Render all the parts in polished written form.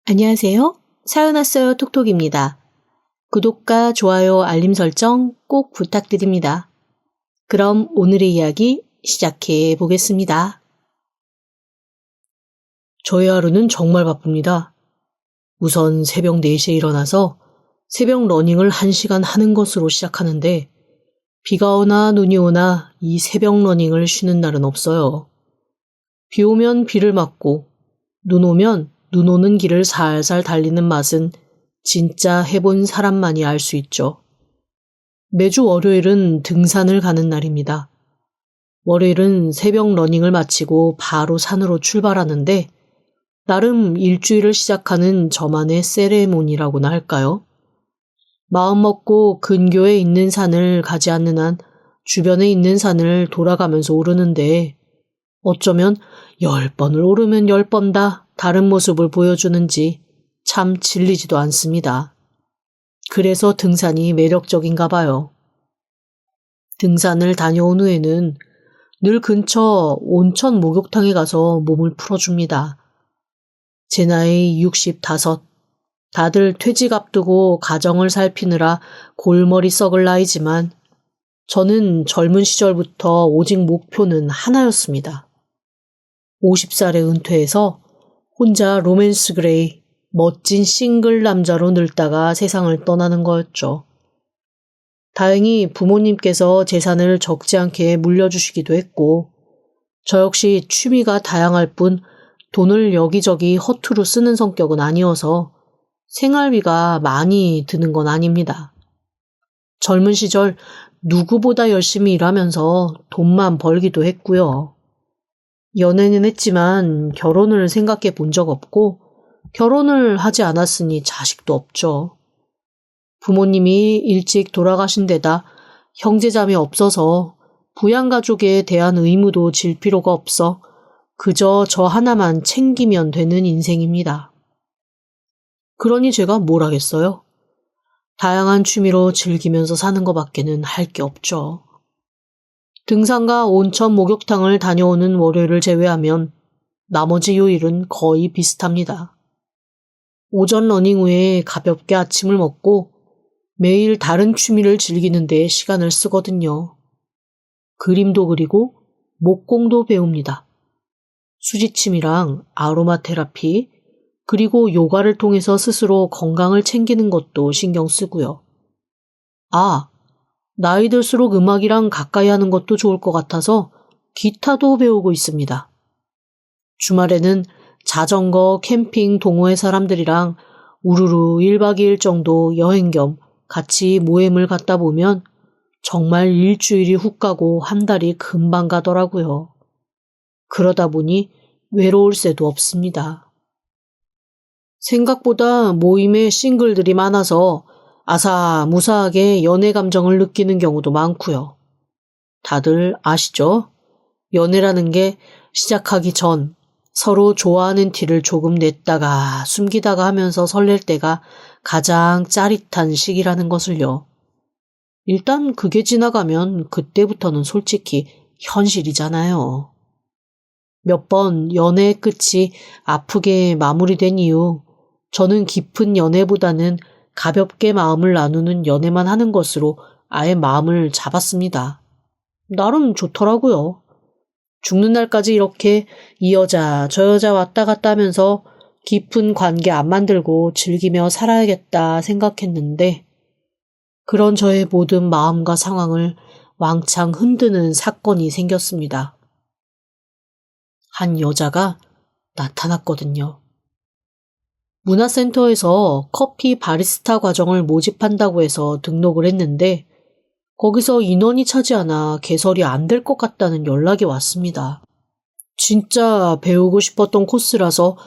안녕하세요. 사연 왔어요 톡톡입니다. 구독과 좋아요, 알림 설정 꼭 부탁드립니다. 그럼 오늘의 이야기 시작해 보겠습니다. 저의 하루는 정말 바쁩니다. 우선 새벽 4시에 일어나서 새벽 러닝을 1시간 하는 것으로 시작하는데 비가 오나 눈이 오나 이 새벽 러닝을 쉬는 날은 없어요. 비 오면 비를 맞고 눈 오면 눈 오는 길을 살살 달리는 맛은 진짜 해본 사람만이 알 수 있죠. 매주 월요일은 등산을 가는 날입니다. 월요일은 새벽 러닝을 마치고 바로 산으로 출발하는데 나름 일주일을 시작하는 저만의 세레모니라고나 할까요? 마음 먹고 근교에 있는 산을 가지 않는 한 주변에 있는 산을 돌아가면서 오르는데 어쩌면 10번을 오르면 10번 다 다른 모습을 보여주는지 참 질리지도 않습니다. 그래서 등산이 매력적인가 봐요. 등산을 다녀온 후에는 늘 근처 온천 목욕탕에 가서 몸을 풀어줍니다. 제 나이 65, 다들 퇴직 앞두고 가정을 살피느라 골머리 썩을 나이지만 저는 젊은 시절부터 오직 목표는 하나였습니다. 50살에 은퇴해서 혼자 로맨스 그레이, 멋진 싱글 남자로 늙다가 세상을 떠나는 거였죠. 다행히 부모님께서 재산을 적지 않게 물려주시기도 했고 저 역시 취미가 다양할 뿐 돈을 여기저기 허투루 쓰는 성격은 아니어서 생활비가 많이 드는 건 아닙니다. 젊은 시절 누구보다 열심히 일하면서 돈만 벌기도 했고요. 연애는 했지만 결혼을 생각해 본 적 없고 결혼을 하지 않았으니 자식도 없죠. 부모님이 일찍 돌아가신 데다 형제자매 없어서 부양가족에 대한 의무도 질 필요가 없어 그저 저 하나만 챙기면 되는 인생입니다. 그러니 제가 뭘 하겠어요? 다양한 취미로 즐기면서 사는 것밖에는 할 게 없죠. 등산과 온천 목욕탕을 다녀오는 월요일을 제외하면 나머지 요일은 거의 비슷합니다. 오전 러닝 후에 가볍게 아침을 먹고 매일 다른 취미를 즐기는 데 시간을 쓰거든요. 그림도 그리고 목공도 배웁니다. 수지침이랑 아로마 테라피, 그리고 요가를 통해서 스스로 건강을 챙기는 것도 신경 쓰고요. 나이 들수록 음악이랑 가까이 하는 것도 좋을 것 같아서 기타도 배우고 있습니다. 주말에는 자전거, 캠핑 동호회 사람들이랑 우르르 1박 2일 정도 여행 겸 같이 모임을 갔다 보면 정말 일주일이 훅 가고 한 달이 금방 가더라고요. 그러다 보니 외로울 새도 없습니다. 생각보다 모임에 싱글들이 많아서 아사무사하게 연애 감정을 느끼는 경우도 많고요. 다들 아시죠? 연애라는 게 시작하기 전 서로 좋아하는 티를 조금 냈다가 숨기다가 하면서 설렐 때가 가장 짜릿한 시기라는 것을요. 일단 그게 지나가면 그때부터는 솔직히 현실이잖아요. 몇 번 연애의 끝이 아프게 마무리된 이후 저는 깊은 연애보다는 가볍게 마음을 나누는 연애만 하는 것으로 아예 마음을 잡았습니다. 나름 좋더라고요. 죽는 날까지 이렇게 이 여자 저 여자 왔다 갔다 하면서 깊은 관계 안 만들고 즐기며 살아야겠다 생각했는데 그런 저의 모든 마음과 상황을 왕창 흔드는 사건이 생겼습니다. 한 여자가 나타났거든요. 문화센터에서 커피 바리스타 과정을 모집한다고 해서 등록을 했는데 거기서 인원이 차지 않아 개설이 안 될 것 같다는 연락이 왔습니다. 진짜 배우고 싶었던 코스라서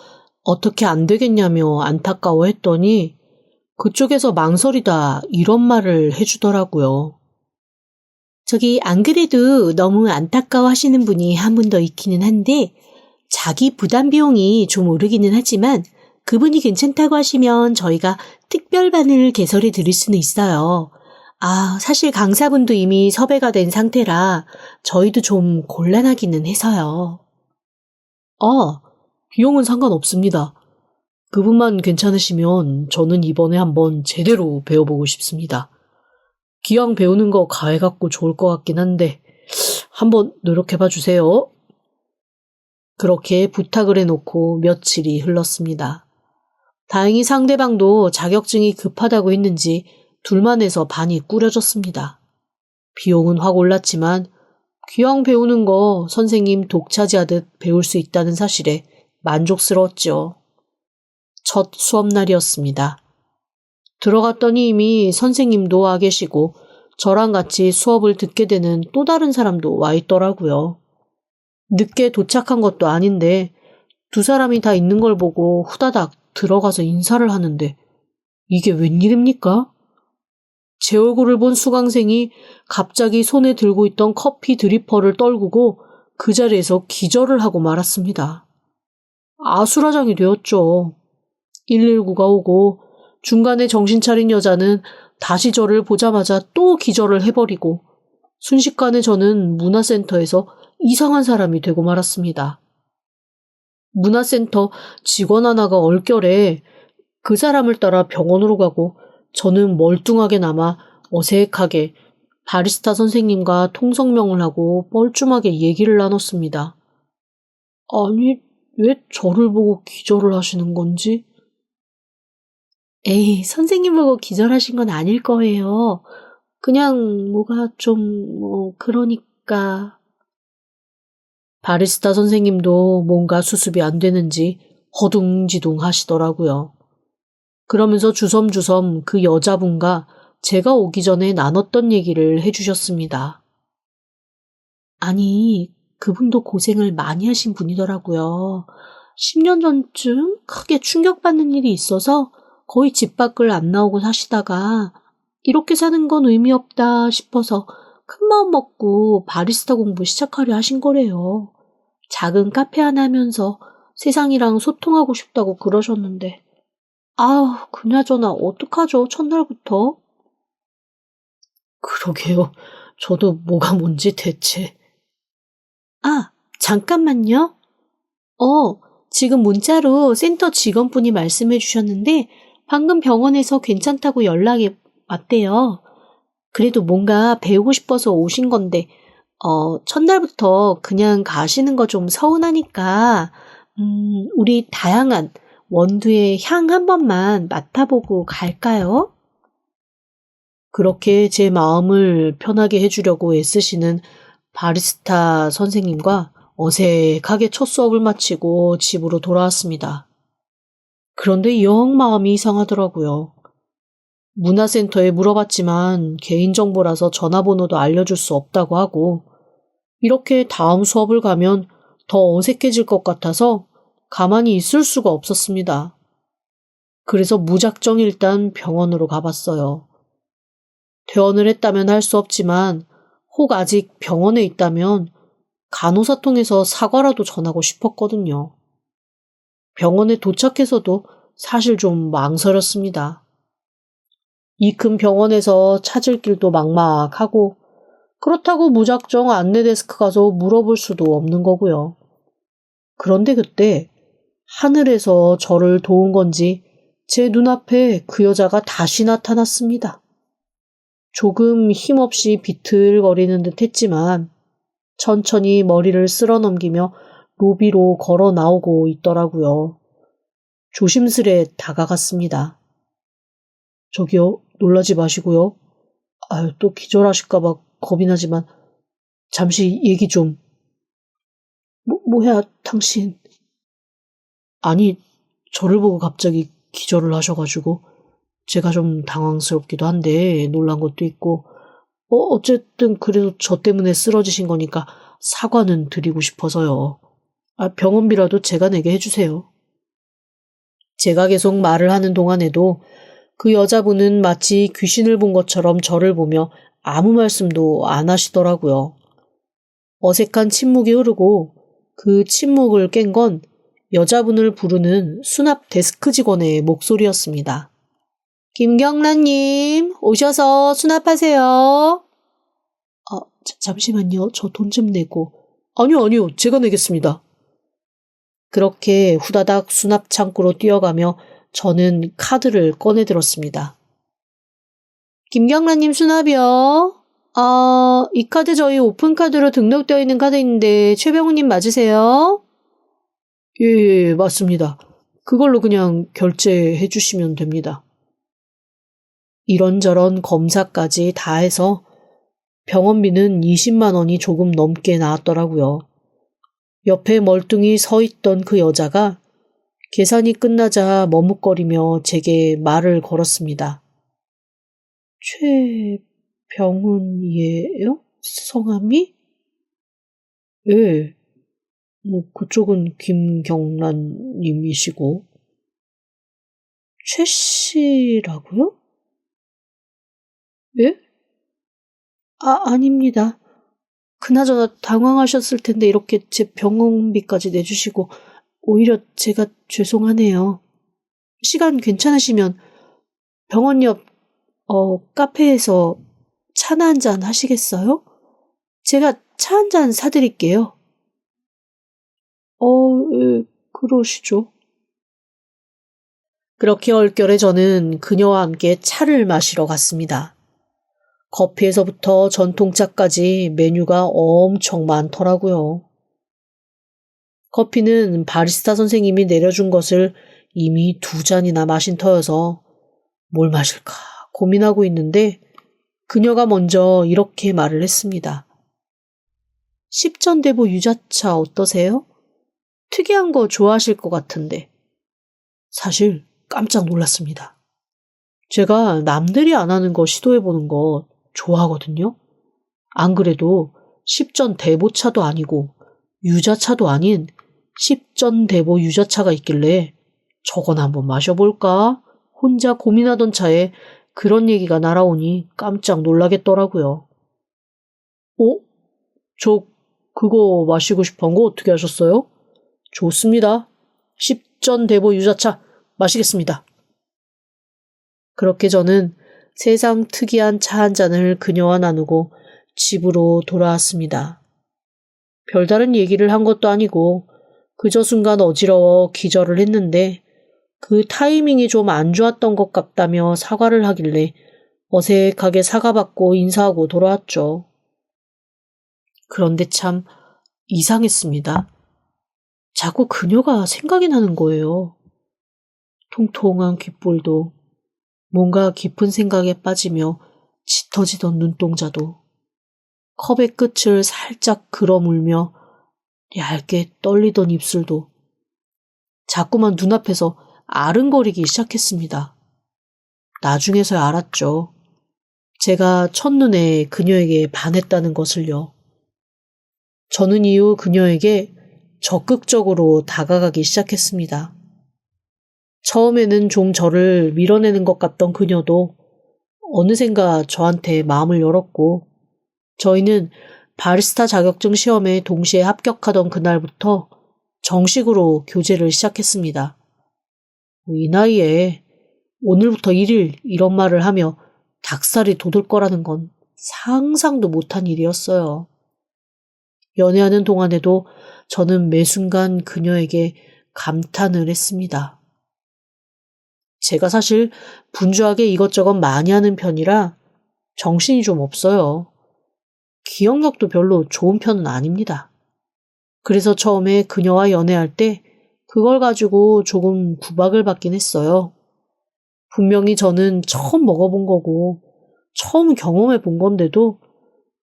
어떻게 안 되겠냐며 안타까워했더니 그쪽에서 망설이다 이런 말을 해주더라고요. 저기 안 그래도 너무 안타까워하시는 분이 한 분 더 있기는 한데 자기 부담 비용이 좀 오르기는 하지만 그분이 괜찮다고 하시면 저희가 특별반을 개설해 드릴 수는 있어요. 사실 강사분도 이미 섭외가 된 상태라 저희도 좀 곤란하기는 해서요. 비용은 상관없습니다. 그분만 괜찮으시면 저는 이번에 한번 제대로 배워보고 싶습니다. 기왕 배우는 거 가해갖고 좋을 것 같긴 한데 한번 노력해봐 주세요. 그렇게 부탁을 해놓고 며칠이 흘렀습니다. 다행히 상대방도 자격증이 급하다고 했는지 둘만 해서 반이 꾸려졌습니다. 비용은 확 올랐지만 기왕 배우는 거 선생님 독차지하듯 배울 수 있다는 사실에 만족스러웠죠. 첫 수업날이었습니다. 들어갔더니 이미 선생님도 와 계시고 저랑 같이 수업을 듣게 되는 또 다른 사람도 와 있더라고요. 늦게 도착한 것도 아닌데 두 사람이 다 있는 걸 보고 후다닥 들어가서 인사를 하는데 이게 웬일입니까? 제 얼굴을 본 수강생이 갑자기 손에 들고 있던 커피 드리퍼를 떨구고 그 자리에서 기절을 하고 말았습니다. 아수라장이 되었죠. 119가 오고 중간에 정신 차린 여자는 다시 저를 보자마자 또 기절을 해버리고 순식간에 저는 문화센터에서 이상한 사람이 되고 말았습니다. 문화센터 직원 하나가 얼결에 그 사람을 따라 병원으로 가고 저는 멀뚱하게 남아 어색하게 바리스타 선생님과 통성명을 하고 뻘쭘하게 얘기를 나눴습니다. 아니, 왜 저를 보고 기절을 하시는 건지? 에이, 선생님 보고 기절하신 건 아닐 거예요. 그냥 뭐가 그러니까. 바리스타 선생님도 뭔가 수습이 안 되는지 허둥지둥 하시더라고요. 그러면서 주섬주섬 그 여자분과 제가 오기 전에 나눴던 얘기를 해주셨습니다. 아니, 그분도 고생을 많이 하신 분이더라고요. 10년 전쯤 크게 충격받는 일이 있어서 거의 집 밖을 안 나오고 사시다가 이렇게 사는 건 의미 없다 싶어서 큰마음 먹고 바리스타 공부 시작하려 하신 거래요. 작은 카페 하나 하면서 세상이랑 소통하고 싶다고 그러셨는데 아우, 그나저나 어떡하죠, 첫날부터? 그러게요. 저도 뭐가 뭔지 대체. 아, 잠깐만요. 지금 문자로 센터 직원분이 말씀해 주셨는데 방금 병원에서 괜찮다고 연락이 왔대요. 그래도 뭔가 배우고 싶어서 오신 건데 첫날부터 그냥 가시는 거 좀 서운하니까 우리 다양한 원두의 향 한 번만 맡아보고 갈까요? 그렇게 제 마음을 편하게 해주려고 애쓰시는 바리스타 선생님과 어색하게 첫 수업을 마치고 집으로 돌아왔습니다. 그런데 영 마음이 이상하더라고요. 문화센터에 물어봤지만 개인정보라서 전화번호도 알려줄 수 없다고 하고 이렇게 다음 수업을 가면 더 어색해질 것 같아서 가만히 있을 수가 없었습니다. 그래서 무작정 일단 병원으로 가봤어요. 퇴원을 했다면 할 수 없지만 혹 아직 병원에 있다면 간호사 통해서 사과라도 전하고 싶었거든요. 병원에 도착해서도 사실 좀 망설였습니다. 이 큰 병원에서 찾을 길도 막막하고 그렇다고 무작정 안내데스크 가서 물어볼 수도 없는 거고요. 그런데 그때 하늘에서 저를 도운 건지 제 눈앞에 그 여자가 다시 나타났습니다. 조금 힘없이 비틀거리는 듯 했지만 천천히 머리를 쓸어 넘기며 로비로 걸어 나오고 있더라고요. 조심스레 다가갔습니다. 저기요, 놀라지 마시고요. 또 기절하실까봐 겁이 나지만 잠시 얘기 좀. 뭐야, 당신. 아니, 저를 보고 갑자기 기절을 하셔가지고 제가 좀 당황스럽기도 한데 놀란 것도 있고 어쨌든 그래도 저 때문에 쓰러지신 거니까 사과는 드리고 싶어서요. 병원비라도 제가 내게 해주세요. 제가 계속 말을 하는 동안에도 그 여자분은 마치 귀신을 본 것처럼 저를 보며 아무 말씀도 안 하시더라고요. 어색한 침묵이 흐르고 그 침묵을 깬 건 여자분을 부르는 수납 데스크 직원의 목소리였습니다. 김경란님, 오셔서 수납하세요. 잠시만요. 저 돈 좀 내고. 아니요, 제가 내겠습니다. 그렇게 후다닥 수납 창고로 뛰어가며 저는 카드를 꺼내들었습니다. 김경란님 수납이요? 이 카드 저희 오픈카드로 등록되어 있는 카드인데 최병우님 맞으세요? 예, 맞습니다. 그걸로 그냥 결제해 주시면 됩니다. 이런저런 검사까지 다 해서 병원비는 20만 원이 조금 넘게 나왔더라고요. 옆에 멀뚱히 서 있던 그 여자가 계산이 끝나자 머뭇거리며 제게 말을 걸었습니다. 최병훈이에요? 성함이? 예, 그쪽은 김경란님이시고. 최 씨라고요? 예? 아닙니다. 그나저나 당황하셨을 텐데 이렇게 제 병원비까지 내주시고 오히려 제가 죄송하네요. 시간 괜찮으시면 병원 옆 카페에서 차나 한잔 하시겠어요? 제가 차 한잔 사드릴게요. 예, 그러시죠. 그렇게 얼결에 저는 그녀와 함께 차를 마시러 갔습니다. 커피에서부터 전통차까지 메뉴가 엄청 많더라고요. 커피는 바리스타 선생님이 내려준 것을 이미 2잔이나 마신 터여서 뭘 마실까 고민하고 있는데 그녀가 먼저 이렇게 말을 했습니다. 십전대보 유자차 어떠세요? 특이한 거 좋아하실 것 같은데. 사실 깜짝 놀랐습니다. 제가 남들이 안 하는 거 시도해보는 거 좋아하거든요. 안 그래도 십전대보차도 아니고 유자차도 아닌 십전대보 유자차가 있길래 저건 한번 마셔볼까? 혼자 고민하던 차에 그런 얘기가 날아오니 깜짝 놀라겠더라고요. 저 그거 마시고 싶은 거 어떻게 하셨어요? 좋습니다. 십전대보 유자차 마시겠습니다. 그렇게 저는 세상 특이한 차 한 잔을 그녀와 나누고 집으로 돌아왔습니다. 별다른 얘기를 한 것도 아니고 그저 순간 어지러워 기절을 했는데 그 타이밍이 좀 안 좋았던 것 같다며 사과를 하길래 어색하게 사과받고 인사하고 돌아왔죠. 그런데 참 이상했습니다. 자꾸 그녀가 생각이 나는 거예요. 통통한 귓볼도 뭔가 깊은 생각에 빠지며 짙어지던 눈동자도 컵의 끝을 살짝 그어물며 얇게 떨리던 입술도 자꾸만 눈앞에서 아른거리기 시작했습니다. 나중에서야 알았죠. 제가 첫눈에 그녀에게 반했다는 것을요. 저는 이후 그녀에게 적극적으로 다가가기 시작했습니다. 처음에는 좀 저를 밀어내는 것 같던 그녀도 어느샌가 저한테 마음을 열었고 저희는 바리스타 자격증 시험에 동시에 합격하던 그날부터 정식으로 교제를 시작했습니다. 이 나이에 오늘부터 1일 이런 말을 하며 닭살이 돋을 거라는 건 상상도 못한 일이었어요. 연애하는 동안에도 저는 매 순간 그녀에게 감탄을 했습니다. 제가 사실 분주하게 이것저것 많이 하는 편이라 정신이 좀 없어요. 기억력도 별로 좋은 편은 아닙니다. 그래서 처음에 그녀와 연애할 때 그걸 가지고 조금 구박을 받긴 했어요. 분명히 저는 처음 먹어본 거고 처음 경험해 본 건데도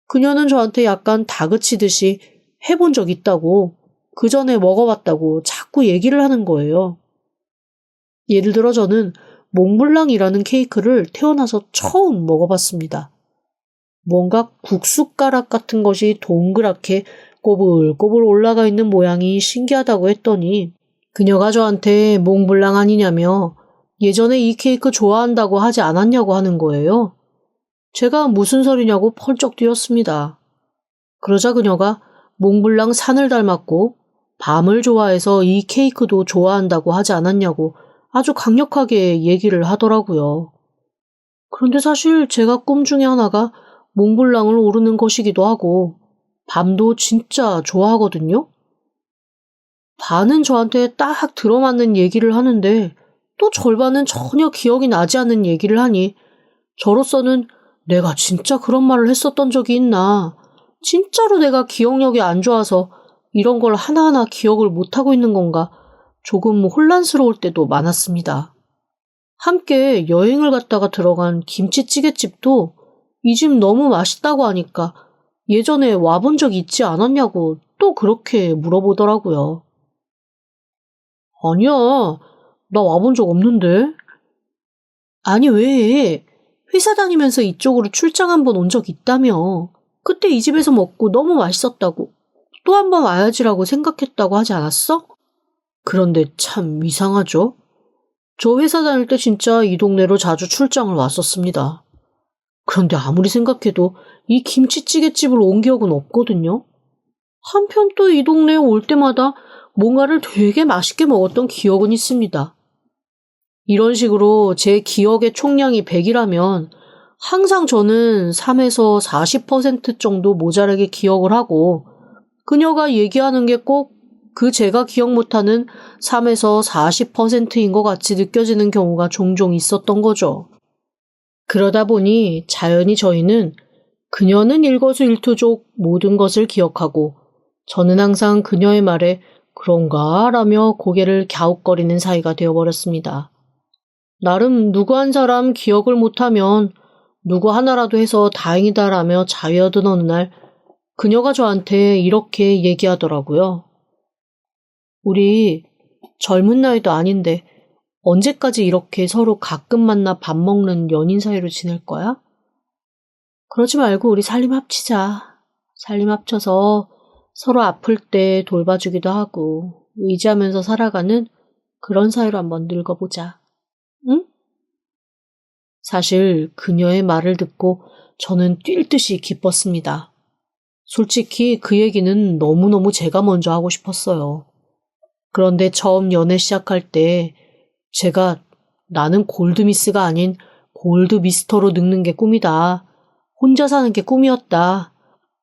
그녀는 저한테 약간 다그치듯이 해본 적 있다고 그 전에 먹어봤다고 자꾸 얘기를 하는 거예요. 예를 들어 저는 몽블랑이라는 케이크를 태어나서 처음 먹어봤습니다. 뭔가 국숫가락 같은 것이 동그랗게 꼬불꼬불 올라가 있는 모양이 신기하다고 했더니 그녀가 저한테 몽블랑 아니냐며 예전에 이 케이크 좋아한다고 하지 않았냐고 하는 거예요. 제가 무슨 소리냐고 펄쩍 뛰었습니다. 그러자 그녀가 몽블랑 산을 닮았고 밤을 좋아해서 이 케이크도 좋아한다고 하지 않았냐고 아주 강력하게 얘기를 하더라고요. 그런데 사실 제가 꿈 중에 하나가 몽블랑을 오르는 것이기도 하고 밤도 진짜 좋아하거든요. 반은 저한테 딱 들어맞는 얘기를 하는데 또 절반은 전혀 기억이 나지 않는 얘기를 하니 저로서는 내가 진짜 그런 말을 했었던 적이 있나? 진짜로 내가 기억력이 안 좋아서 이런 걸 하나하나 기억을 못하고 있는 건가? 조금 혼란스러울 때도 많았습니다. 함께 여행을 갔다가 들어간 김치찌개집도 이 집 너무 맛있다고 하니까 예전에 와본 적 있지 않았냐고 또 그렇게 물어보더라고요. 아니야, 나 와본 적 없는데. 아니, 왜? 회사 다니면서 이쪽으로 출장 한번 온 적 있다며. 그때 이 집에서 먹고 너무 맛있었다고. 또 한 번 와야지라고 생각했다고 하지 않았어? 그런데 참 이상하죠? 저 회사 다닐 때 진짜 이 동네로 자주 출장을 왔었습니다. 그런데 아무리 생각해도 이 김치찌개집을 온 기억은 없거든요. 한편 또 이 동네에 올 때마다 뭔가를 되게 맛있게 먹었던 기억은 있습니다. 이런 식으로 제 기억의 총량이 100이라면 항상 저는 3에서 40% 정도 모자라게 기억을 하고 그녀가 얘기하는 게 꼭 그 제가 기억 못하는 3에서 40%인 것 같이 느껴지는 경우가 종종 있었던 거죠. 그러다 보니 자연히 저희는 그녀는 일거수일투족 모든 것을 기억하고 저는 항상 그녀의 말에 그런가 라며 고개를 갸웃거리는 사이가 되어버렸습니다. 나름 누구 한 사람 기억을 못하면 누구 하나라도 해서 다행이다라며 자유하던 어느 날 그녀가 저한테 이렇게 얘기하더라고요. 우리 젊은 나이도 아닌데 언제까지 이렇게 서로 가끔 만나 밥 먹는 연인 사이로 지낼 거야? 그러지 말고 우리 살림 합치자. 살림 합쳐서 서로 아플 때 돌봐주기도 하고 의지하면서 살아가는 그런 사이로 한번 늙어보자. 응? 사실 그녀의 말을 듣고 저는 뛸 듯이 기뻤습니다. 솔직히 그 얘기는 너무너무 제가 먼저 하고 싶었어요. 그런데 처음 연애 시작할 때 제가 나는 골드미스가 아닌 골드미스터로 늙는 게 꿈이다. 혼자 사는 게 꿈이었다.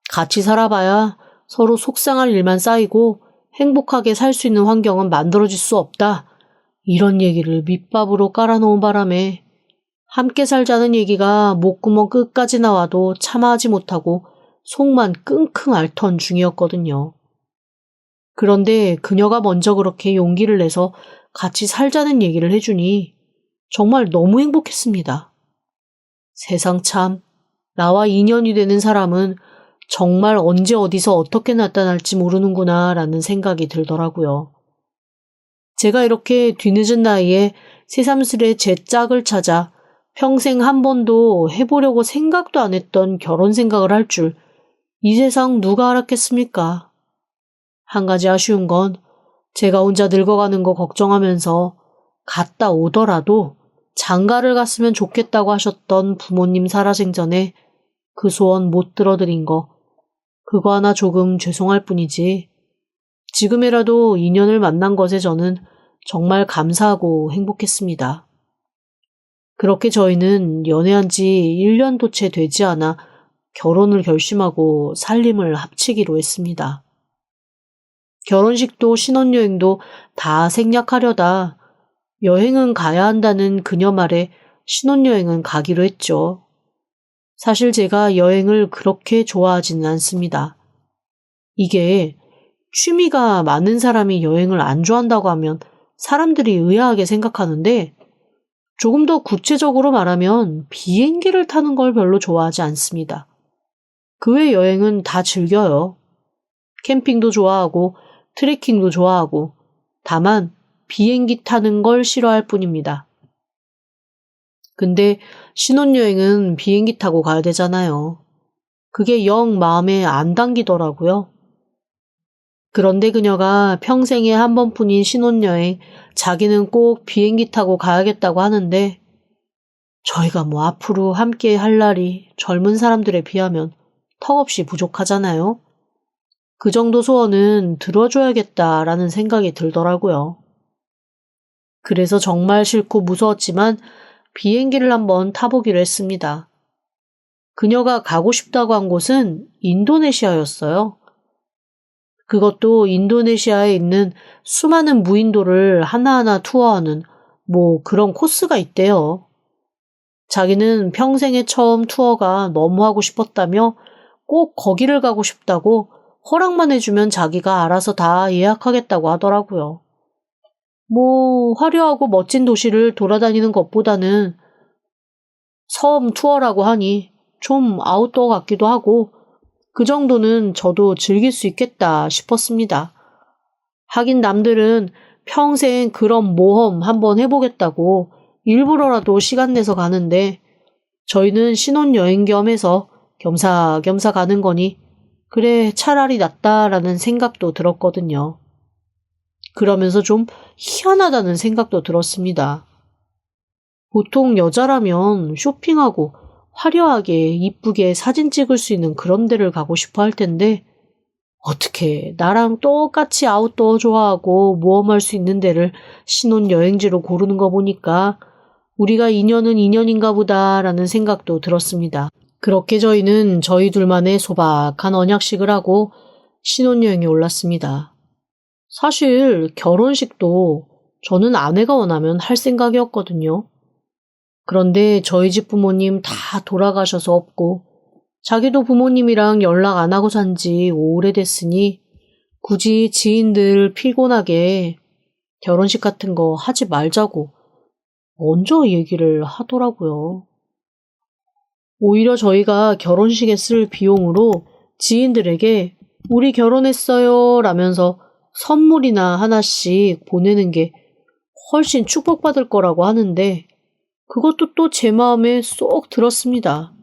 같이 살아봐야 서로 속상할 일만 쌓이고 행복하게 살 수 있는 환경은 만들어질 수 없다. 이런 얘기를 밑밥으로 깔아놓은 바람에 함께 살자는 얘기가 목구멍 끝까지 나와도 참아하지 못하고 속만 끙끙 앓던 중이었거든요. 그런데 그녀가 먼저 그렇게 용기를 내서 같이 살자는 얘기를 해주니 정말 너무 행복했습니다. 세상 참, 나와 인연이 되는 사람은 정말 언제 어디서 어떻게 나타날지 모르는구나 라는 생각이 들더라고요. 제가 이렇게 뒤늦은 나이에 새삼스레 제 짝을 찾아 평생 한 번도 해보려고 생각도 안 했던 결혼 생각을 할 줄 이 세상 누가 알았겠습니까? 한 가지 아쉬운 건 제가 혼자 늙어가는 거 걱정하면서 갔다 오더라도 장가를 갔으면 좋겠다고 하셨던 부모님 살아생전에 그 소원 못 들어드린 거 그거 하나 조금 죄송할 뿐이지 지금이라도 인연을 만난 것에 저는 정말 감사하고 행복했습니다. 그렇게 저희는 연애한 지 1년도 채 되지 않아 결혼을 결심하고 살림을 합치기로 했습니다. 결혼식도 신혼여행도 다 생략하려다 여행은 가야 한다는 그녀 말에 신혼여행은 가기로 했죠. 사실 제가 여행을 그렇게 좋아하지는 않습니다. 이게 취미가 많은 사람이 여행을 안 좋아한다고 하면 사람들이 의아하게 생각하는데 조금 더 구체적으로 말하면 비행기를 타는 걸 별로 좋아하지 않습니다. 그 외 여행은 다 즐겨요. 캠핑도 좋아하고 트레킹도 좋아하고 다만 비행기 타는 걸 싫어할 뿐입니다. 근데 신혼여행은 비행기 타고 가야 되잖아요. 그게 영 마음에 안 당기더라고요. 그런데 그녀가 평생에 한 번뿐인 신혼여행 자기는 꼭 비행기 타고 가야겠다고 하는데 저희가 뭐 앞으로 함께 할 날이 젊은 사람들에 비하면 턱없이 부족하잖아요. 그 정도 소원은 들어줘야겠다라는 생각이 들더라고요. 그래서 정말 싫고 무서웠지만 비행기를 한번 타보기로 했습니다. 그녀가 가고 싶다고 한 곳은 인도네시아였어요. 그것도 인도네시아에 있는 수많은 무인도를 하나하나 투어하는 그런 코스가 있대요. 자기는 평생에 처음 투어가 너무 하고 싶었다며 꼭 거기를 가고 싶다고 허락만 해주면 자기가 알아서 다 예약하겠다고 하더라고요. 화려하고 멋진 도시를 돌아다니는 것보다는 섬 투어라고 하니 좀 아웃도어 같기도 하고 그 정도는 저도 즐길 수 있겠다 싶었습니다. 하긴 남들은 평생 그런 모험 한번 해보겠다고 일부러라도 시간 내서 가는데 저희는 신혼여행 겸 해서 겸사겸사 가는 거니 그래 차라리 낫다라는 생각도 들었거든요. 그러면서 좀 희한하다는 생각도 들었습니다. 보통 여자라면 쇼핑하고 화려하게 이쁘게 사진 찍을 수 있는 그런 데를 가고 싶어 할 텐데 어떻게 나랑 똑같이 아웃도어 좋아하고 모험할 수 있는 데를 신혼여행지로 고르는 거 보니까 우리가 인연은 인연인가 보다라는 생각도 들었습니다. 그렇게 저희는 저희 둘만의 소박한 언약식을 하고 신혼여행에 올랐습니다. 사실 결혼식도 저는 아내가 원하면 할 생각이었거든요. 그런데 저희 집 부모님 다 돌아가셔서 없고 자기도 부모님이랑 연락 안 하고 산 지 오래됐으니 굳이 지인들 피곤하게 결혼식 같은 거 하지 말자고 먼저 얘기를 하더라고요. 오히려 저희가 결혼식에 쓸 비용으로 지인들에게 우리 결혼했어요 라면서 선물이나 하나씩 보내는 게 훨씬 축복받을 거라고 하는데 그것도 또 제 마음에 쏙 들었습니다.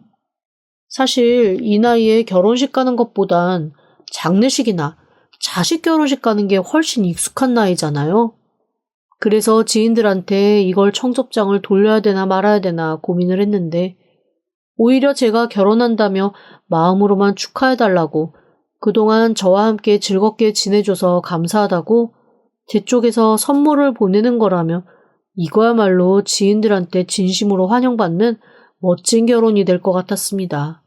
사실 이 나이에 결혼식 가는 것보단 장례식이나 자식 결혼식 가는 게 훨씬 익숙한 나이잖아요. 그래서 지인들한테 이걸 청첩장을 돌려야 되나 말아야 되나 고민을 했는데 오히려 제가 결혼한다며 마음으로만 축하해달라고 그동안 저와 함께 즐겁게 지내줘서 감사하다고 제 쪽에서 선물을 보내는 거라며 이거야말로 지인들한테 진심으로 환영받는 멋진 결혼이 될 것 같았습니다.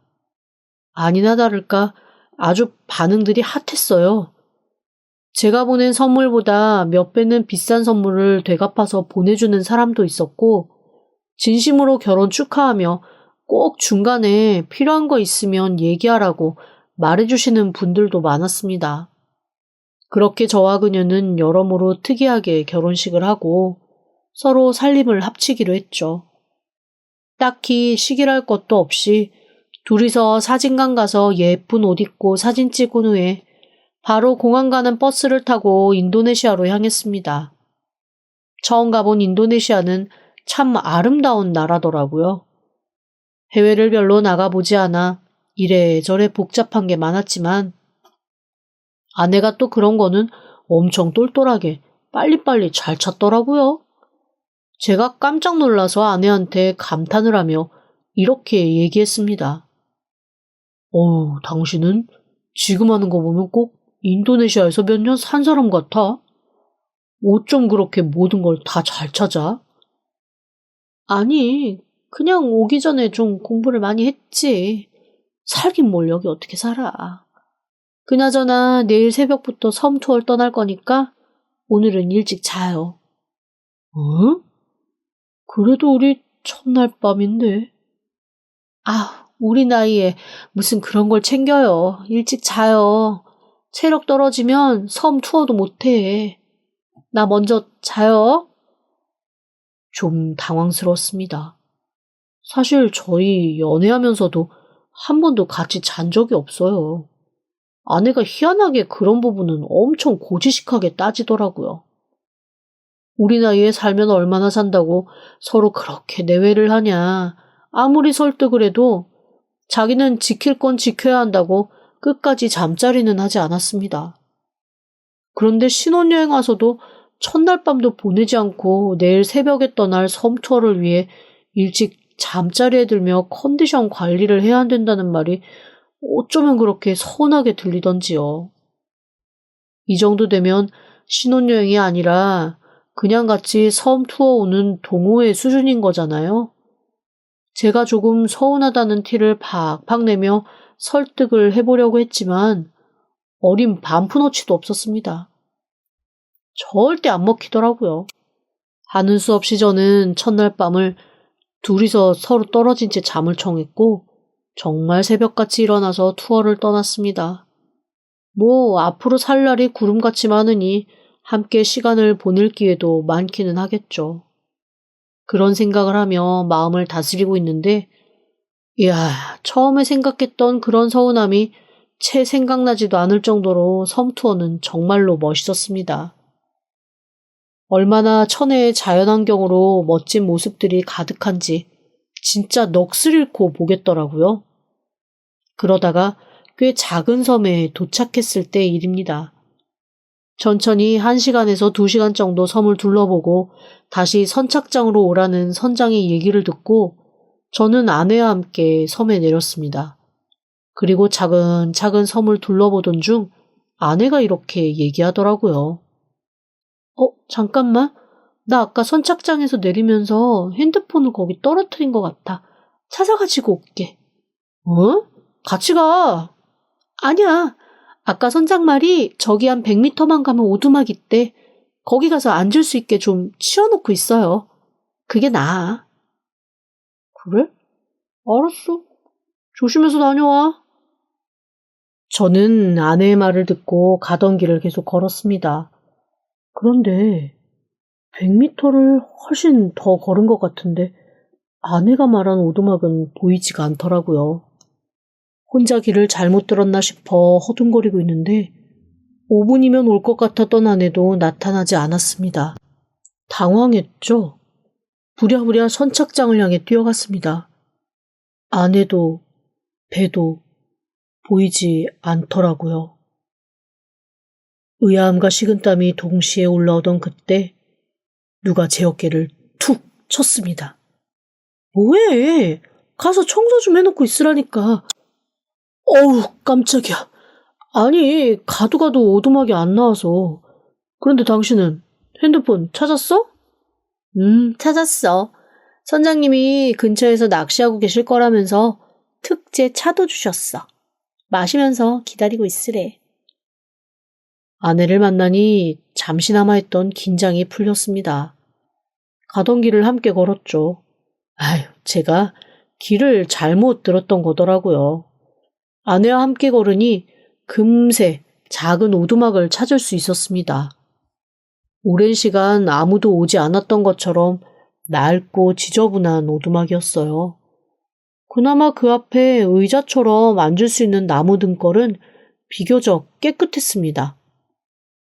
아니나 다를까 아주 반응들이 핫했어요. 제가 보낸 선물보다 몇 배는 비싼 선물을 되갚아서 보내주는 사람도 있었고 진심으로 결혼 축하하며 꼭 중간에 필요한 거 있으면 얘기하라고 말해주시는 분들도 많았습니다. 그렇게 저와 그녀는 여러모로 특이하게 결혼식을 하고 서로 살림을 합치기로 했죠. 딱히 시기랄 것도 없이 둘이서 사진관 가서 예쁜 옷 입고 사진 찍은 후에 바로 공항 가는 버스를 타고 인도네시아로 향했습니다. 처음 가본 인도네시아는 참 아름다운 나라더라고요. 해외를 별로 나가보지 않아 이래저래 복잡한 게 많았지만 아내가 또 그런 거는 엄청 똘똘하게 빨리빨리 잘 찾더라고요. 제가 깜짝 놀라서 아내한테 감탄을 하며 이렇게 얘기했습니다. 당신은 지금 하는 거 보면 꼭 인도네시아에서 몇 년 산 사람 같아. 어쩜 그렇게 모든 걸 다 잘 찾아? 아니, 그냥 오기 전에 좀 공부를 많이 했지. 살긴 뭘 여기 어떻게 살아. 그나저나 내일 새벽부터 섬 투어를 떠날 거니까 오늘은 일찍 자요. 응? 그래도 우리 첫날 밤인데. 우리 나이에 무슨 그런 걸 챙겨요. 일찍 자요. 체력 떨어지면 섬 투어도 못해. 나 먼저 자요. 좀 당황스러웠습니다. 사실 저희 연애하면서도 한 번도 같이 잔 적이 없어요. 아내가 희한하게 그런 부분은 엄청 고지식하게 따지더라고요. 우리 나이에 살면 얼마나 산다고 서로 그렇게 내외를 하냐. 아무리 설득을 해도 자기는 지킬 건 지켜야 한다고 끝까지 잠자리는 하지 않았습니다. 그런데 신혼여행 와서도 첫날 밤도 보내지 않고 내일 새벽에 떠날 섬 투어를 위해 일찍 잠자리에 들며 컨디션 관리를 해야 한다는 말이 어쩌면 그렇게 서운하게 들리던지요. 이 정도 되면 신혼여행이 아니라 그냥 같이 섬 투어 오는 동호회 수준인 거잖아요. 제가 조금 서운하다는 티를 팍팍 내며 설득을 해보려고 했지만 어린 반푼어치도 없었습니다. 절대 안 먹히더라고요. 하는 수 없이 저는 첫날 밤을 둘이서 서로 떨어진 채 잠을 청했고 정말 새벽같이 일어나서 투어를 떠났습니다. 뭐 앞으로 살 날이 구름같이 많으니 함께 시간을 보낼 기회도 많기는 하겠죠. 그런 생각을 하며 마음을 다스리고 있는데 이야, 처음에 생각했던 그런 서운함이 채 생각나지도 않을 정도로 섬 투어는 정말로 멋있었습니다. 얼마나 천혜의 자연환경으로 멋진 모습들이 가득한지 진짜 넋을 잃고 보겠더라고요. 그러다가 꽤 작은 섬에 도착했을 때 일입니다. 천천히 1시간에서 2시간 정도 섬을 둘러보고 다시 선착장으로 오라는 선장의 얘기를 듣고 저는 아내와 함께 섬에 내렸습니다. 그리고 차근차근 섬을 둘러보던 중 아내가 이렇게 얘기하더라고요. 잠깐만. 나 아까 선착장에서 내리면서 핸드폰을 거기 떨어뜨린 것 같아. 찾아가지고 올게. 같이 가. 아니야. 아까 선장 말이 저기 한 100m만 가면 오두막 있대. 거기 가서 앉을 수 있게 좀 치워놓고 있어요. 그게 나아. 그래? 알았어. 조심해서 다녀와. 저는 아내의 말을 듣고 가던 길을 계속 걸었습니다. 그런데 100m를 훨씬 더 걸은 것 같은데 아내가 말한 오두막은 보이지가 않더라고요. 혼자 길을 잘못 들었나 싶어 허둥거리고 있는데 5분이면 올 것 같았던 아내도 나타나지 않았습니다. 당황했죠. 부랴부랴 선착장을 향해 뛰어갔습니다. 아내도 배도 보이지 않더라고요. 의아함과 식은땀이 동시에 올라오던 그때 누가 제 어깨를 툭 쳤습니다. 뭐해? 가서 청소 좀 해놓고 있으라니까. 어우, 깜짝이야. 아니, 가도 오두막이 안 나와서. 그런데 당신은 핸드폰 찾았어? 찾았어. 선장님이 근처에서 낚시하고 계실 거라면서 특제 차도 주셨어. 마시면서 기다리고 있으래. 아내를 만나니 잠시나마 했던 긴장이 풀렸습니다. 가던 길을 함께 걸었죠. 제가 길을 잘못 들었던 거더라고요. 아내와 함께 걸으니 금세 작은 오두막을 찾을 수 있었습니다. 오랜 시간 아무도 오지 않았던 것처럼 낡고 지저분한 오두막이었어요. 그나마 그 앞에 의자처럼 앉을 수 있는 나무 등걸은 비교적 깨끗했습니다.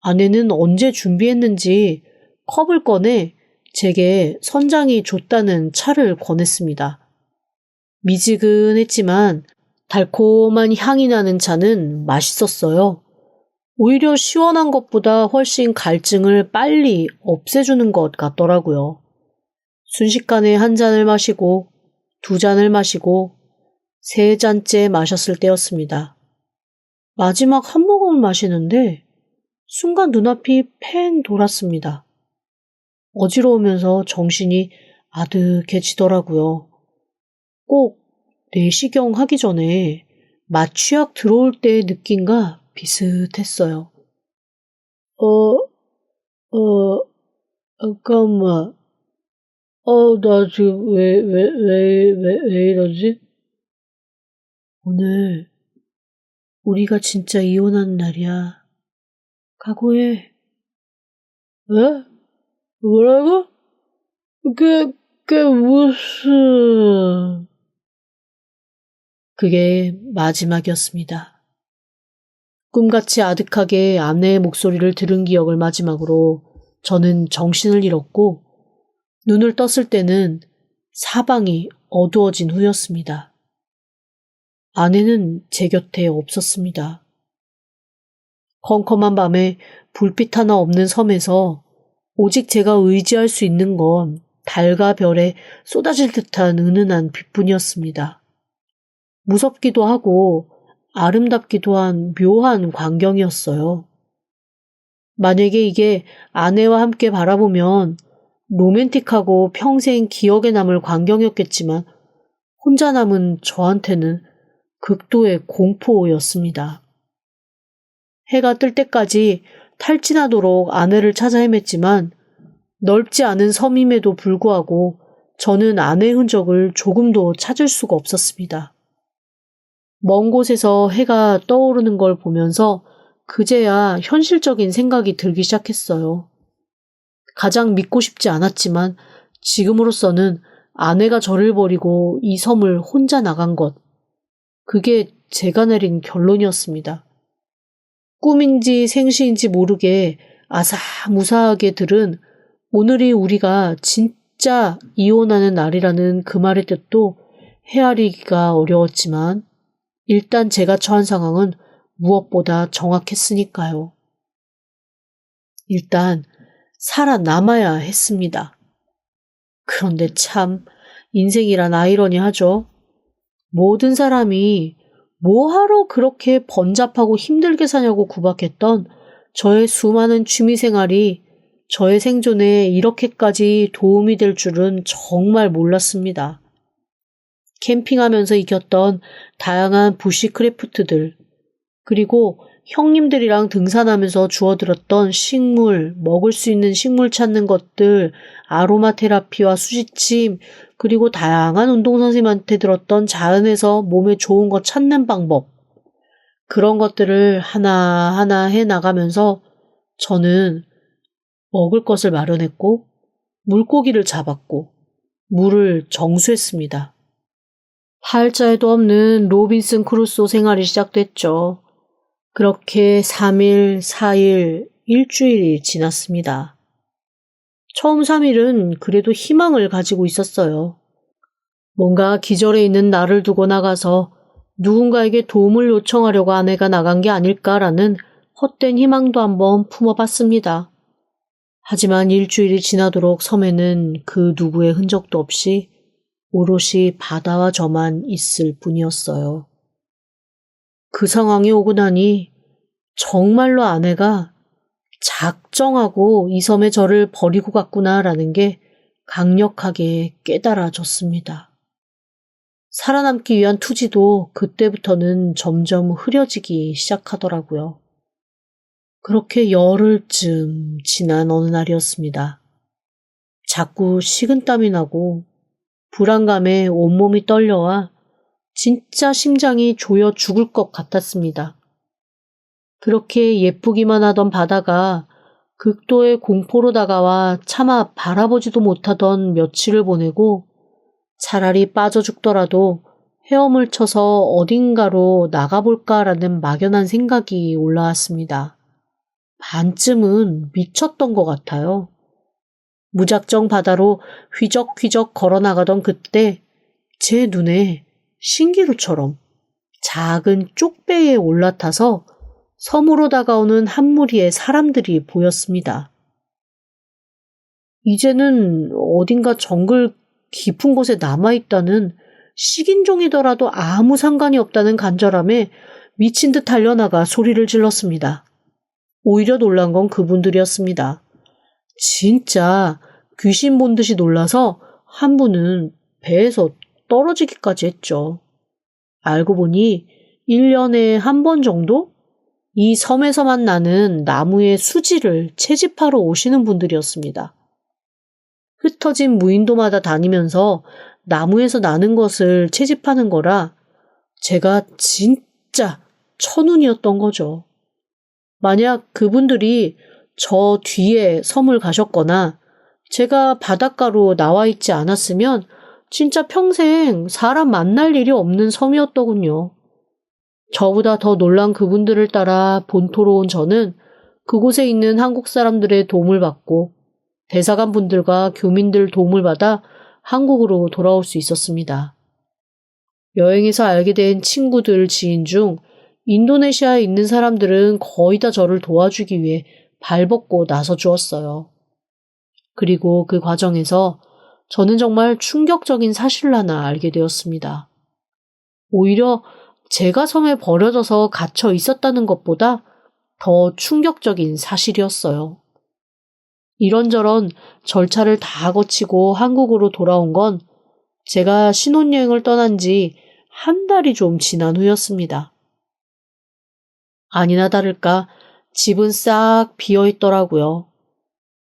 아내는 언제 준비했는지 컵을 꺼내 제게 선장이 줬다는 차를 권했습니다. 미지근했지만 달콤한 향이 나는 차는 맛있었어요. 오히려 시원한 것보다 훨씬 갈증을 빨리 없애주는 것 같더라고요. 순식간에 한 잔을 마시고 2잔을 마시고 3잔째 마셨을 때였습니다. 마지막 한 모금을 마시는데 순간 눈앞이 팽 돌았습니다. 어지러우면서 정신이 아득해지더라고요. 꼭 내시경 하기 전에 마취약 들어올 때의 느낌과 비슷했어요. 잠깐만. 나 지금 왜 이러지? 오늘 우리가 진짜 이혼하는 날이야. 각오해. 왜? 뭐라고? 그게 무슨... 그게 마지막이었습니다. 꿈같이 아득하게 아내의 목소리를 들은 기억을 마지막으로 저는 정신을 잃었고 눈을 떴을 때는 사방이 어두워진 후였습니다. 아내는 제 곁에 없었습니다. 컴컴한 밤에 불빛 하나 없는 섬에서 오직 제가 의지할 수 있는 건 달과 별에 쏟아질 듯한 은은한 빛뿐이었습니다. 무섭기도 하고 아름답기도 한 묘한 광경이었어요. 만약에 이게 아내와 함께 바라보면 로맨틱하고 평생 기억에 남을 광경이었겠지만 혼자 남은 저한테는 극도의 공포였습니다. 해가 뜰 때까지 탈진하도록 아내를 찾아 헤맸지만 넓지 않은 섬임에도 불구하고 저는 아내의 흔적을 조금도 찾을 수가 없었습니다. 먼 곳에서 해가 떠오르는 걸 보면서 그제야 현실적인 생각이 들기 시작했어요. 가장 믿고 싶지 않았지만 지금으로서는 아내가 저를 버리고 이 섬을 혼자 나간 것, 그게 제가 내린 결론이었습니다. 꿈인지 생시인지 모르게 아사무사하게 들은 오늘이 우리가 진짜 이혼하는 날이라는 그 말의 뜻도 헤아리기가 어려웠지만 일단 제가 처한 상황은 무엇보다 정확했으니까요. 일단 살아남아야 했습니다. 그런데 참 인생이란 아이러니하죠. 모든 사람이 뭐하러 그렇게 번잡하고 힘들게 사냐고 구박했던 저의 수많은 취미생활이 저의 생존에 이렇게까지 도움이 될 줄은 정말 몰랐습니다. 캠핑하면서 익혔던 다양한 부시크래프트들, 그리고 형님들이랑 등산하면서 주워들었던 식물, 먹을 수 있는 식물 찾는 것들, 아로마 테라피와 수지침, 그리고 다양한 운동선생님한테 들었던 자연에서 몸에 좋은 거 찾는 방법, 그런 것들을 하나하나 해나가면서 저는 먹을 것을 마련했고 물고기를 잡았고 물을 정수했습니다. 팔자에도 없는 로빈슨 크루소 생활이 시작됐죠. 그렇게 3일, 4일, 일주일이 지났습니다. 처음 3일은 그래도 희망을 가지고 있었어요. 뭔가 기절해 있는 나를 두고 나가서 누군가에게 도움을 요청하려고 아내가 나간 게 아닐까라는 헛된 희망도 한번 품어봤습니다. 하지만 일주일이 지나도록 섬에는 그 누구의 흔적도 없이 오롯이 바다와 저만 있을 뿐이었어요. 그 상황이 오고 나니 정말로 아내가 작정하고 이 섬에 저를 버리고 갔구나라는 게 강력하게 깨달아졌습니다. 살아남기 위한 투지도 그때부터는 점점 흐려지기 시작하더라고요. 그렇게 열흘쯤 지난 어느 날이었습니다. 자꾸 식은땀이 나고 불안감에 온몸이 떨려와 진짜 심장이 조여 죽을 것 같았습니다. 그렇게 예쁘기만 하던 바다가 극도의 공포로 다가와 차마 바라보지도 못하던 며칠을 보내고 차라리 빠져 죽더라도 헤엄을 쳐서 어딘가로 나가볼까라는 막연한 생각이 올라왔습니다. 반쯤은 미쳤던 것 같아요. 무작정 바다로 휘적휘적 걸어나가던 그때 제 눈에 신기루처럼 작은 쪽배에 올라타서 섬으로 다가오는 한 무리의 사람들이 보였습니다. 이제는 어딘가 정글 깊은 곳에 남아있다는 식인종이더라도 아무 상관이 없다는 간절함에 미친 듯 달려나가 소리를 질렀습니다. 오히려 놀란 건 그분들이었습니다. 진짜 귀신 본 듯이 놀라서 한 분은 배에서 떨어지기까지 했죠. 알고 보니 1년에 한 번 정도 이 섬에서만 나는 나무의 수지를 채집하러 오시는 분들이었습니다. 흩어진 무인도마다 다니면서 나무에서 나는 것을 채집하는 거라 제가 진짜 천운이었던 거죠. 만약 그분들이 저 뒤에 섬을 가셨거나 제가 바닷가로 나와 있지 않았으면 진짜 평생 사람 만날 일이 없는 섬이었더군요. 저보다 더 놀란 그분들을 따라 본토로 온 저는 그곳에 있는 한국 사람들의 도움을 받고 대사관 분들과 교민들 도움을 받아 한국으로 돌아올 수 있었습니다. 여행에서 알게 된 친구들, 지인 중 인도네시아에 있는 사람들은 거의 다 저를 도와주기 위해 발벗고 나서 주었어요. 그리고 그 과정에서 저는 정말 충격적인 사실을 하나 알게 되었습니다. 오히려 제가 섬에 버려져서 갇혀 있었다는 것보다 더 충격적인 사실이었어요. 이런저런 절차를 다 거치고 한국으로 돌아온 건 제가 신혼여행을 떠난 지 한 달이 좀 지난 후였습니다. 아니나 다를까 집은 싹 비어 있더라고요.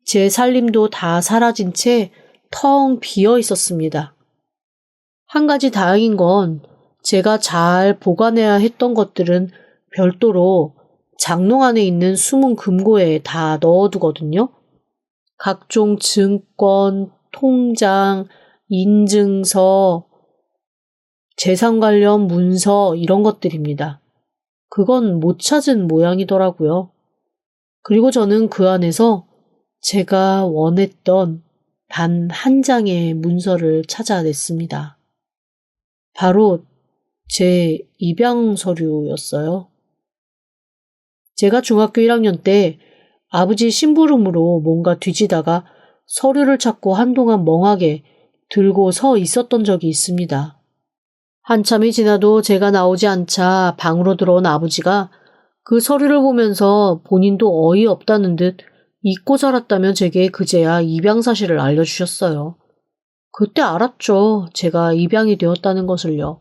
제 살림도 다 사라진 채 텅 비어 있었습니다. 한 가지 다행인 건 제가 잘 보관해야 했던 것들은 별도로 장롱 안에 있는 숨은 금고에 다 넣어두거든요. 각종 증권, 통장, 인증서, 재산 관련 문서 이런 것들입니다. 그건 못 찾은 모양이더라고요. 그리고 저는 그 안에서 제가 원했던 단 한 장의 문서를 찾아냈습니다. 바로 제 입양 서류였어요. 제가 중학교 1학년 때 아버지 심부름으로 뭔가 뒤지다가 서류를 찾고 한동안 멍하게 들고 서 있었던 적이 있습니다. 한참이 지나도 제가 나오지 않자 방으로 들어온 아버지가 그 서류를 보면서 본인도 어이없다는 듯 잊고 살았다며 제게 그제야 입양 사실을 알려주셨어요. 그때 알았죠. 제가 입양이 되었다는 것을요.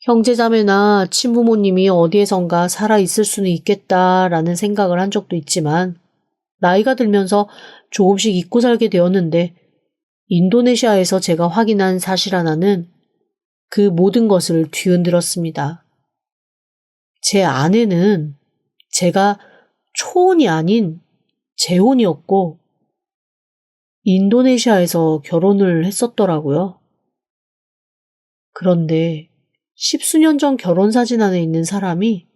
형제자매나 친부모님이 어디에선가 살아있을 수는 있겠다라는 생각을 한 적도 있지만 나이가 들면서 조금씩 잊고 살게 되었는데 인도네시아에서 제가 확인한 사실 하나는 그 모든 것을 뒤흔들었습니다. 제 아내는 제가 초혼이 아닌 재혼이었고 인도네시아에서 결혼을 했었더라고요. 그런데 10수년 전 결혼 사진 안에 있는 사람이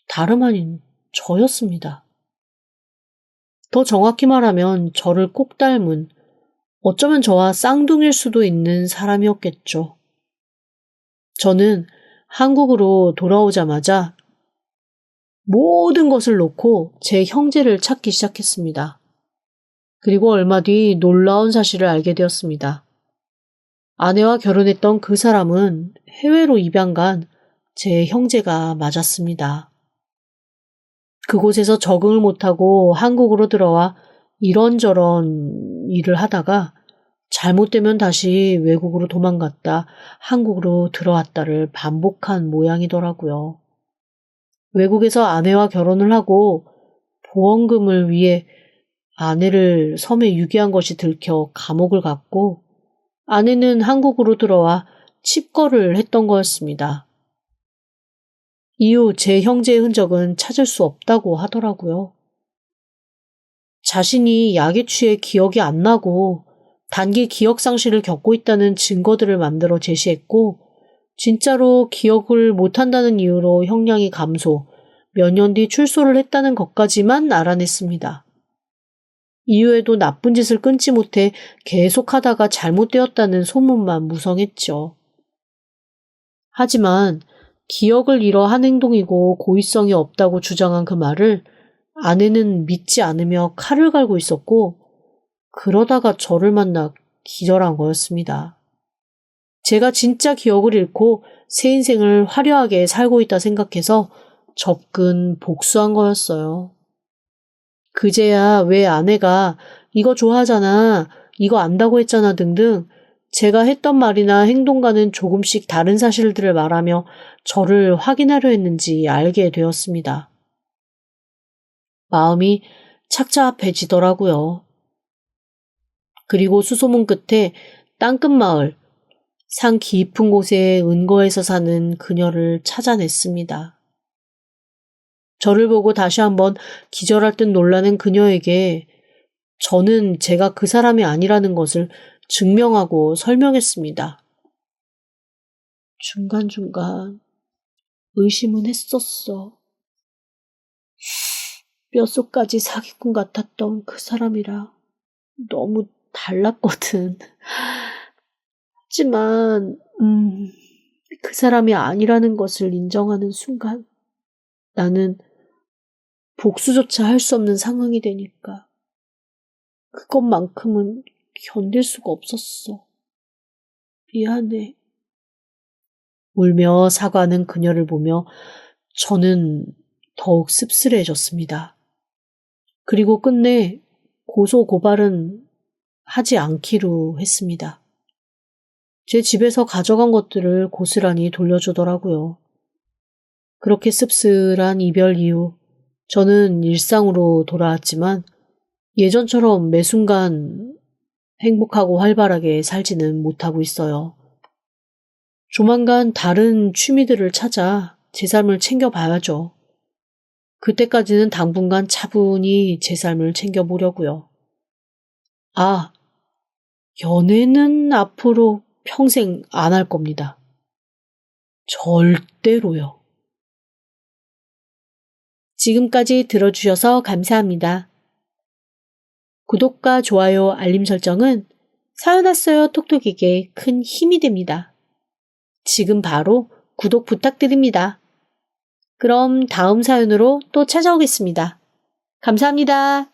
다름 아닌 저였습니다. 더 정확히 말하면 저를 꼭 닮은 어쩌면 저와 쌍둥이일 수도 있는 사람이었겠죠. 저는 한국으로 돌아오자마자 모든 것을 놓고 제 형제를 찾기 시작했습니다. 그리고 얼마 뒤 놀라운 사실을 알게 되었습니다. 아내와 결혼했던 그 사람은 해외로 입양 간 제 형제가 맞았습니다. 그곳에서 적응을 못하고 한국으로 들어와 이런저런 일을 하다가 잘못되면 다시 외국으로 도망갔다 한국으로 들어왔다를 반복한 모양이더라고요. 외국에서 아내와 결혼을 하고 보험금을 위해 아내를 섬에 유기한 것이 들켜 감옥을 갔고 아내는 한국으로 들어와 칩거를 했던 거였습니다. 이후 제 형제의 흔적은 찾을 수 없다고 하더라고요. 자신이 약에 취해 기억이 안 나고 단기 기억 상실을 겪고 있다는 증거들을 만들어 제시했고 진짜로 기억을 못한다는 이유로 형량이 감소, 몇 년 뒤 출소를 했다는 것까지만 알아냈습니다. 이후에도 나쁜 짓을 끊지 못해 계속하다가 잘못되었다는 소문만 무성했죠. 하지만 기억을 잃어 한 행동이고 고의성이 없다고 주장한 그 말을 아내는 믿지 않으며 칼을 갈고 있었고 그러다가 저를 만나 기절한 거였습니다. 제가 진짜 기억을 잃고 새 인생을 화려하게 살고 있다 생각해서 접근 복수한 거였어요. 그제야 왜 아내가 이거 좋아하잖아, 이거 안다고 했잖아 등등 제가 했던 말이나 행동과는 조금씩 다른 사실들을 말하며 저를 확인하려 했는지 알게 되었습니다. 마음이 착잡해지더라고요. 그리고 수소문 끝에 땅끝 마을, 산 깊은 곳에 은거에서 사는 그녀를 찾아냈습니다. 저를 보고 다시 한번 기절할 듯 놀라는 그녀에게 저는 제가 그 사람이 아니라는 것을 증명하고 설명했습니다. 중간중간 의심은 했었어. 뼛속까지 사기꾼 같았던 그 사람이라 너무 달랐거든. 하지만 그 사람이 아니라는 것을 인정하는 순간 나는 복수조차 할 수 없는 상황이 되니까 그것만큼은 견딜 수가 없었어. 미안해. 울며 사과하는 그녀를 보며 저는 더욱 씁쓸해졌습니다. 그리고 끝내 고소 고발은 하지 않기로 했습니다. 제 집에서 가져간 것들을 고스란히 돌려주더라고요. 그렇게 씁쓸한 이별 이후 저는 일상으로 돌아왔지만 예전처럼 매 순간 행복하고 활발하게 살지는 못하고 있어요. 조만간 다른 취미들을 찾아 제 삶을 챙겨봐야죠. 그때까지는 당분간 차분히 제 삶을 챙겨보려고요. 아, 연애는 앞으로 평생 안 할 겁니다. 절대로요. 지금까지 들어주셔서 감사합니다. 구독과 좋아요, 알림 설정은 사연 왔어요 톡톡에게 큰 힘이 됩니다. 지금 바로 구독 부탁드립니다. 그럼 다음 사연으로 또 찾아오겠습니다. 감사합니다.